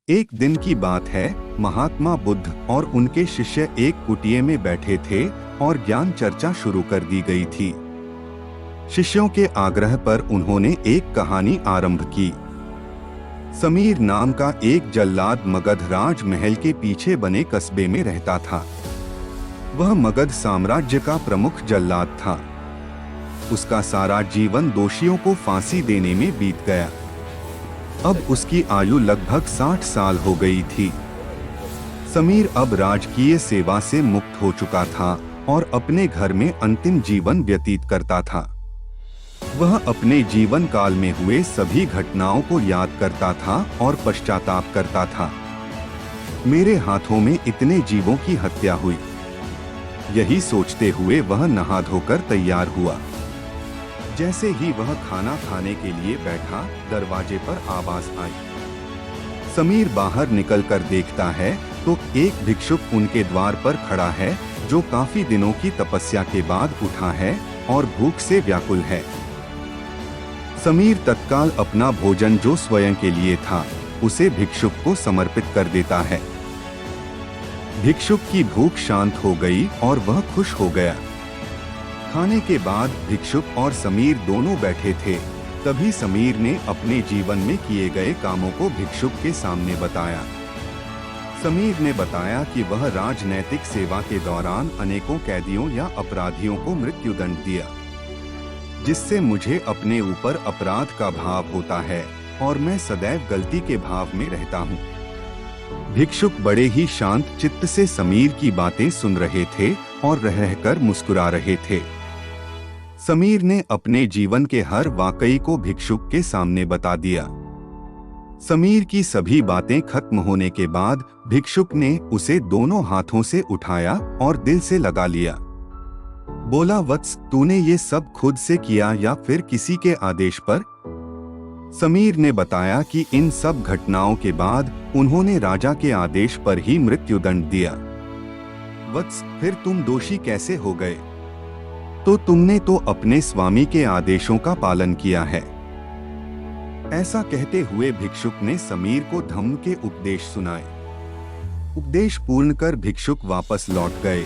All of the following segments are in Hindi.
एक दिन की बात है। महात्मा बुद्ध और उनके शिष्य एक कुटिया में बैठे थे और ज्ञान चर्चा शुरू कर दी गई थी। शिष्यों के आग्रह पर उन्होंने एक कहानी आरंभ की। समीर नाम का एक जल्लाद मगध राज महल के पीछे बने कस्बे में रहता था। वह मगध साम्राज्य का प्रमुख जल्लाद था। उसका सारा जीवन दोषियों को फांसी देने में बीत गया। अब उसकी आयु लगभग 60 साल हो गई थी। समीर अब राजकीय सेवा से मुक्त हो चुका था और अपने घर में अंतिम जीवन व्यतीत करता था। वह अपने जीवन काल में हुए सभी घटनाओं को याद करता था और पश्चाताप करता था। मेरे हाथों में इतने जीवों की हत्या हुई। यही सोचते हुए वह नहा धोकर तैयार हुआ। जैसे ही वह खाना खाने के लिए बैठा, दरवाजे पर आवाज आई। समीर बाहर निकलकर देखता है तो एक भिक्षुक उनके द्वार पर खड़ा है, जो काफी दिनों की तपस्या के बाद उठा है और भूख से व्याकुल है। समीर तत्काल अपना भोजन, जो स्वयं के लिए था, उसे भिक्षुक को समर्पित कर देता है। भिक्षुक की भूख शांत हो गई और वह खुश हो गया। खाने के बाद भिक्षुक और समीर दोनों बैठे थे। तभी समीर ने अपने जीवन में किए गए कामों को भिक्षुक के सामने बताया। समीर ने बताया कि वह राजनैतिक सेवा के दौरान अनेकों कैदियों या अपराधियों को मृत्युदंड दिया, जिससे मुझे अपने ऊपर अपराध का भाव होता है और मैं सदैव गलती के भाव में रहता हूँ। भिक्षुक बड़े ही शांत चित्त से समीर की बातें सुन रहे थे और रहकर मुस्कुरा रहे थे। समीर ने अपने जीवन के हर वाकई को भिक्षुक के सामने बता दिया। समीर की सभी बातें खत्म होने के बाद भिक्षुक ने उसे दोनों हाथों से उठाया और दिल से लगा लिया। बोला, वत्स, तूने ये सब खुद से किया या फिर किसी के आदेश पर? समीर ने बताया कि इन सब घटनाओं के बाद उन्होंने राजा के आदेश पर ही मृत्युदंड दिया। वत्स, फिर तुम दोषी कैसे हो गए? तो तुमने तो अपने स्वामी के आदेशों का पालन किया है। ऐसा कहते हुए भिक्षुक ने समीर को धम्म के उपदेश सुनाए। उपदेश पूर्ण कर भिक्षुक वापस लौट गए।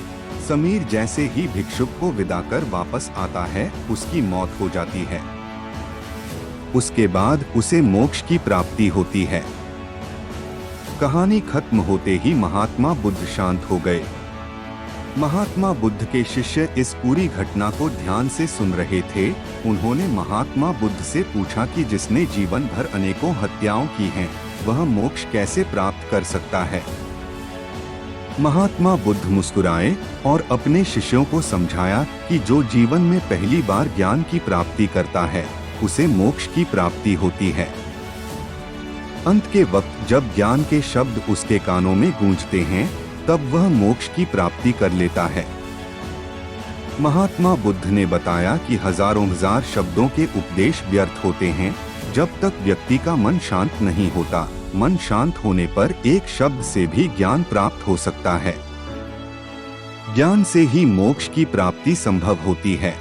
समीर जैसे ही भिक्षुक को विदा कर वापस आता है, उसकी मौत हो जाती है। उसके बाद उसे मोक्ष की प्राप्ति होती है। कहानी खत्म होते ही महात्मा बुद्ध शांत हो गए। महात्मा बुद्ध के शिष्य इस पूरी घटना को ध्यान से सुन रहे थे। उन्होंने महात्मा बुद्ध से पूछा कि जिसने जीवन भर अनेकों हत्याओं की हैं, वह मोक्ष कैसे प्राप्त कर सकता है? महात्मा बुद्ध मुस्कुराए और अपने शिष्यों को समझाया कि जो जीवन में पहली बार ज्ञान की प्राप्ति करता है, उसे मोक्ष की प्राप्ति होती है। अंत के वक्त जब ज्ञान के शब्द उसके कानों में गूंजते हैं, तब वह मोक्ष की प्राप्ति कर लेता है। महात्मा बुद्ध ने बताया कि हजारों हजार शब्दों के उपदेश व्यर्थ होते हैं, जब तक व्यक्ति का मन शांत नहीं होता। मन शांत होने पर एक शब्द से भी ज्ञान प्राप्त हो सकता है। ज्ञान से ही मोक्ष की प्राप्ति संभव होती है।